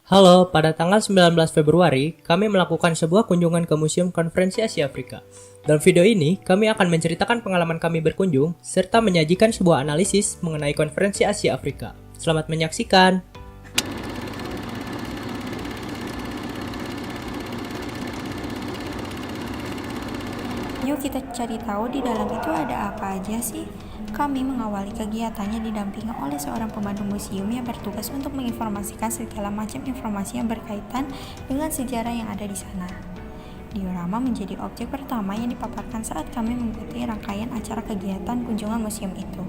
Halo, pada tanggal 19 Februari, kami melakukan sebuah kunjungan ke Museum Konferensi Asia Afrika. Dalam video ini, kami akan menceritakan pengalaman kami berkunjung, serta menyajikan sebuah analisis mengenai Konferensi Asia Afrika. Selamat menyaksikan! Yuk kita cari tahu di dalam itu ada apa aja sih. Kami mengawali kegiatannya didampingi oleh seorang pemandu museum yang bertugas untuk menginformasikan segala macam informasi yang berkaitan dengan sejarah yang ada di sana. Diorama menjadi objek pertama yang dipaparkan saat kami mengikuti rangkaian acara kegiatan kunjungan museum itu.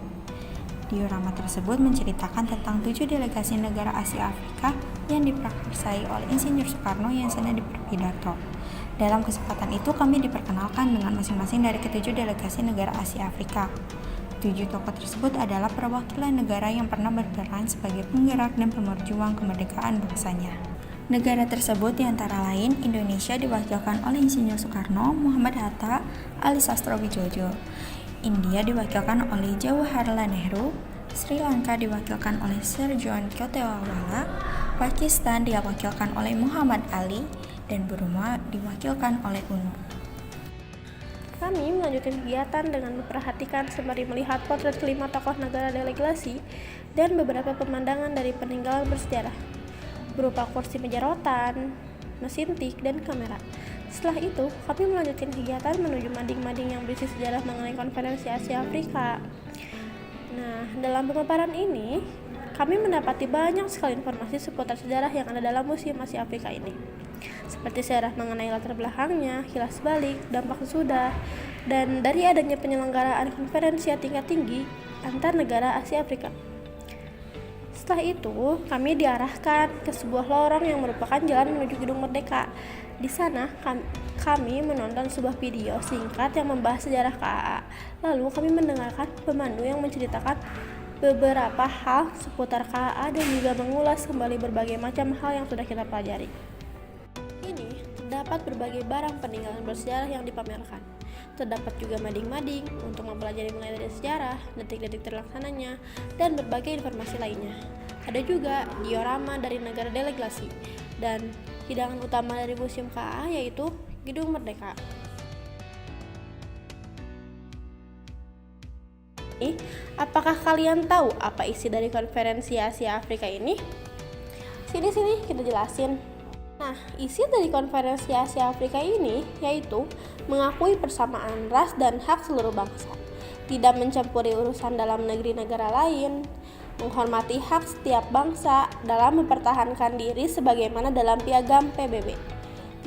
Diorama tersebut menceritakan tentang 7 delegasi negara Asia Afrika yang diprakarsai oleh Insinyur Soekarno yang sedang berpidato. Dalam kesempatan itu kami diperkenalkan dengan masing-masing dari ketujuh delegasi negara Asia Afrika. 7 tokoh tersebut adalah perwakilan negara yang pernah berperan sebagai penggerak dan pemerjuang kemerdekaan bangsanya. Negara tersebut diantara lain Indonesia diwakilkan oleh Insinyur Soekarno, Muhammad Hatta, Ali Sastrawidjojo. India diwakilkan oleh Jawaharlal Nehru, Sri Lanka diwakilkan oleh Sir John Kotewawala, Pakistan diwakilkan oleh Muhammad Ali, dan Burma diwakilkan oleh UNO. Kami melanjutkan kegiatan dengan memperhatikan sembari melihat potret kelima tokoh negara delegasi dan beberapa pemandangan dari peninggalan bersejarah, berupa kursi meja rotan, mesin tik, dan kamera. Setelah itu, kami melanjutkan kegiatan menuju mading-mading yang berisi sejarah mengenai Konferensi Asia Afrika. Nah, dalam pemaparan ini, kami mendapati banyak sekali informasi seputar sejarah yang ada dalam Museum Asia Afrika ini, seperti sejarah mengenai latar belakangnya, kilas balik, dampak sesudah, dan dari adanya penyelenggaraan konferensi tingkat tinggi antar negara Asia Afrika. Setelah itu, kami diarahkan ke sebuah lorong yang merupakan jalan menuju Gedung Merdeka. Di sana, kami menonton sebuah video singkat yang membahas sejarah KAA. Lalu kami mendengarkan pemandu yang menceritakan beberapa hal seputar KAA dan juga mengulas kembali berbagai macam hal yang sudah kita pelajari. Ini terdapat berbagai barang peninggalan bersejarah yang dipamerkan. Terdapat juga mading-mading untuk mempelajari mulai dari sejarah, detik-detik terlaksananya, dan berbagai informasi lainnya. Ada juga diorama dari negara delegasi dan hidangan utama dari Museum KAA yaitu Gedung Merdeka. Apakah kalian tahu apa isi dari Konferensi Asia Afrika ini? Sini kita jelasin. Nah, isi dari Konferensi Asia Afrika ini yaitu mengakui persamaan ras dan hak seluruh bangsa, tidak mencampuri urusan dalam negeri negara lain, menghormati hak setiap bangsa dalam mempertahankan diri sebagaimana dalam piagam PBB,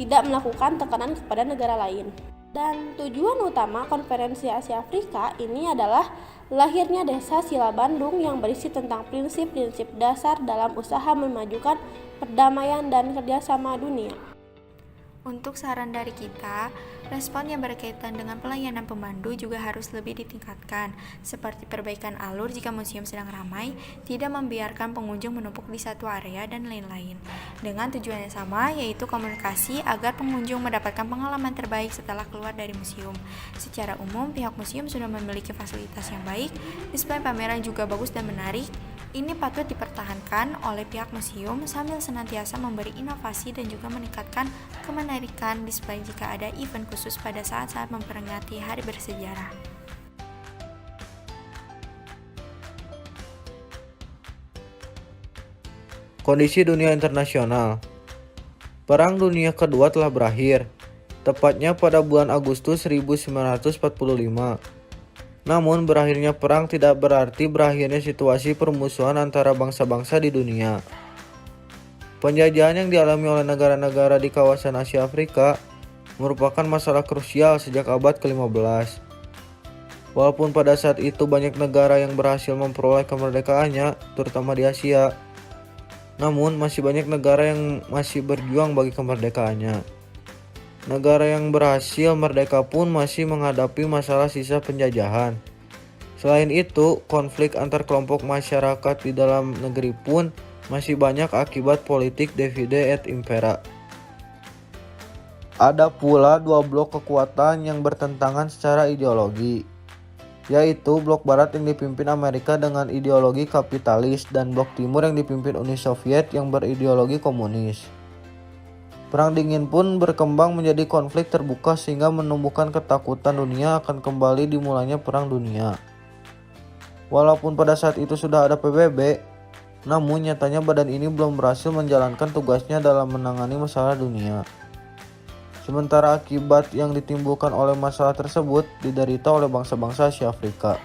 tidak melakukan tekanan kepada negara lain. Dan tujuan utama Konferensi Asia Afrika ini adalah lahirnya Desa Sila Bandung yang berisi tentang prinsip-prinsip dasar dalam usaha memajukan perdamaian dan kerjasama dunia. Untuk saran dari kita, respon yang berkaitan dengan pelayanan pemandu juga harus lebih ditingkatkan, seperti perbaikan alur jika museum sedang ramai, tidak membiarkan pengunjung menumpuk di satu area, dan lain-lain. Dengan tujuan yang sama, yaitu komunikasi agar pengunjung mendapatkan pengalaman terbaik setelah keluar dari museum. Secara umum, pihak museum sudah memiliki fasilitas yang baik, display pameran juga bagus dan menarik. Ini patut dipertahankan oleh pihak museum sambil senantiasa memberi inovasi dan juga meningkatkan kemenarikan display jika ada event khusus pada saat-saat memperingati hari bersejarah. Kondisi dunia internasional. Perang Dunia Kedua telah berakhir, tepatnya pada bulan Agustus 1945. Namun berakhirnya perang tidak berarti berakhirnya situasi permusuhan antara bangsa-bangsa di dunia. Penjajahan yang dialami oleh negara-negara di kawasan Asia Afrika merupakan masalah krusial sejak abad ke-15. Walaupun pada saat itu banyak negara yang berhasil memperoleh kemerdekaannya, terutama di Asia, namun masih banyak negara yang masih berjuang bagi kemerdekaannya. Negara yang berhasil merdeka pun masih menghadapi masalah sisa penjajahan. Selain itu, konflik antar kelompok masyarakat di dalam negeri pun masih banyak akibat politik divide et impera. Ada pula dua blok kekuatan yang bertentangan secara ideologi. yaitu blok barat yang dipimpin Amerika dengan ideologi kapitalis dan blok timur yang dipimpin Uni Soviet yang berideologi komunis. Perang dingin pun berkembang menjadi konflik terbuka sehingga menumbuhkan ketakutan dunia akan kembali dimulainya perang dunia. Walaupun pada saat itu sudah ada PBB, namun nyatanya badan ini belum berhasil menjalankan tugasnya dalam menangani masalah dunia. Sementara akibat yang ditimbulkan oleh masalah tersebut diderita oleh bangsa-bangsa Asia Afrika.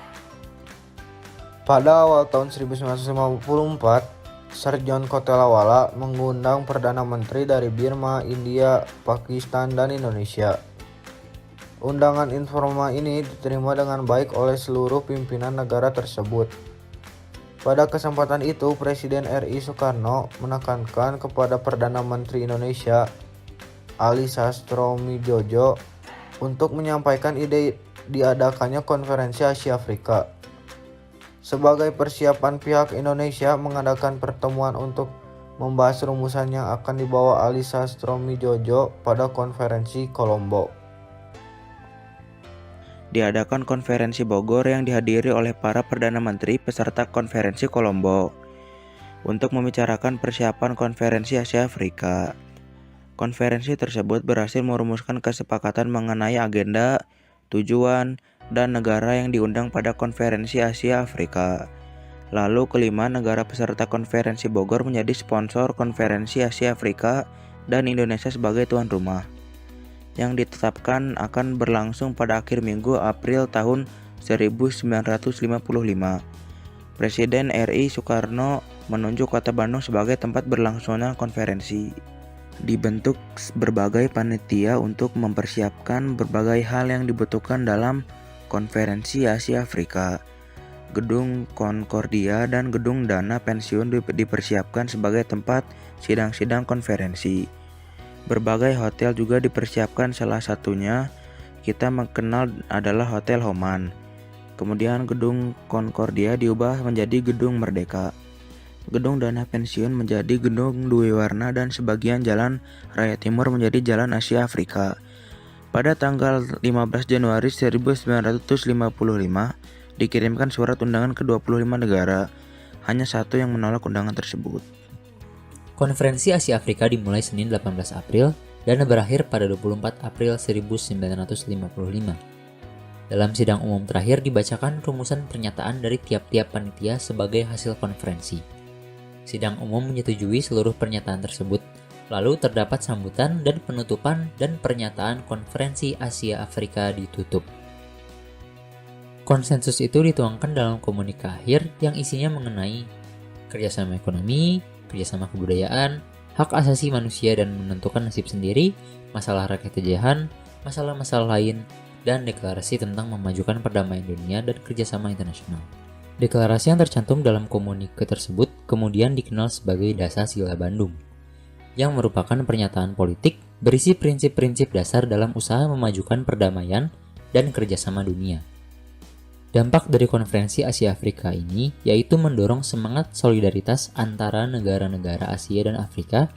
Pada awal tahun 1954, Sir John Kotelawala mengundang Perdana Menteri dari Birma, India, Pakistan, dan Indonesia. Undangan informal ini diterima dengan baik oleh seluruh pimpinan negara tersebut. Pada kesempatan itu, Presiden RI Soekarno menekankan kepada Perdana Menteri Indonesia, Ali Sastronegoro, untuk menyampaikan ide diadakannya konferensi Asia Afrika. Sebagai persiapan, pihak Indonesia mengadakan pertemuan untuk membahas rumusan yang akan dibawa Ali Sastronegoro pada konferensi Kolombo. Diadakan konferensi Bogor yang dihadiri oleh para Perdana Menteri peserta konferensi Kolombo untuk membicarakan persiapan konferensi Asia Afrika. Konferensi tersebut berhasil merumuskan kesepakatan mengenai agenda, tujuan, dan negara yang diundang pada konferensi Asia Afrika. Lalu kelima negara peserta konferensi Bogor menjadi sponsor konferensi Asia Afrika dan Indonesia sebagai tuan rumah, yang ditetapkan akan berlangsung pada akhir minggu April tahun 1955. Presiden RI Soekarno menunjuk kota Bandung sebagai tempat berlangsungnya konferensi. Dibentuk berbagai panitia untuk mempersiapkan berbagai hal yang dibutuhkan dalam konferensi Asia Afrika. Gedung Concordia dan gedung dana pensiun dipersiapkan sebagai tempat sidang-sidang konferensi. Berbagai hotel juga dipersiapkan, salah satunya kita mengenal adalah Hotel Homan. Kemudian gedung Concordia diubah menjadi Gedung Merdeka. Gedung dana pensiun menjadi gedung dua warna dan sebagian jalan raya timur menjadi Jalan Asia Afrika. Pada tanggal 15 Januari 1955 dikirimkan surat undangan ke 25 negara. Hanya satu yang menolak undangan tersebut. Konferensi Asia Afrika dimulai Senin 18 April dan berakhir pada 24 April 1955. Dalam sidang umum terakhir dibacakan rumusan pernyataan dari tiap-tiap panitia sebagai hasil konferensi. Sidang umum menyetujui seluruh pernyataan tersebut, lalu terdapat sambutan dan penutupan dan pernyataan konferensi Asia Afrika ditutup. Konsensus itu dituangkan dalam komunike akhir yang isinya mengenai kerjasama ekonomi, kerjasama kebudayaan, hak asasi manusia dan menentukan nasib sendiri, masalah rakyat jajahan, masalah-masalah lain, dan deklarasi tentang memajukan perdamaian dunia dan kerjasama internasional. Deklarasi yang tercantum dalam komunike tersebut kemudian dikenal sebagai Dasar-Sila Bandung, yang merupakan pernyataan politik berisi prinsip-prinsip dasar dalam usaha memajukan perdamaian dan kerjasama dunia. Dampak dari konferensi Asia Afrika ini yaitu mendorong semangat solidaritas antara negara-negara Asia dan Afrika,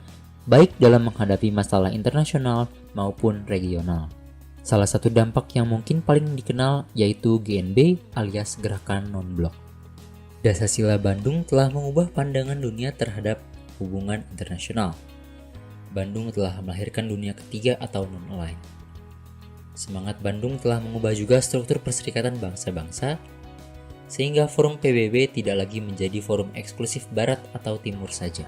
baik dalam menghadapi masalah internasional maupun regional. Salah satu dampak yang mungkin paling dikenal yaitu GNB alias Gerakan Non-Blok. Dasar-Sila Bandung telah mengubah pandangan dunia terhadap hubungan internasional. Bandung telah melahirkan dunia ketiga atau non-aligned. Semangat Bandung telah mengubah juga struktur perserikatan bangsa-bangsa, sehingga forum PBB tidak lagi menjadi forum eksklusif Barat atau Timur saja.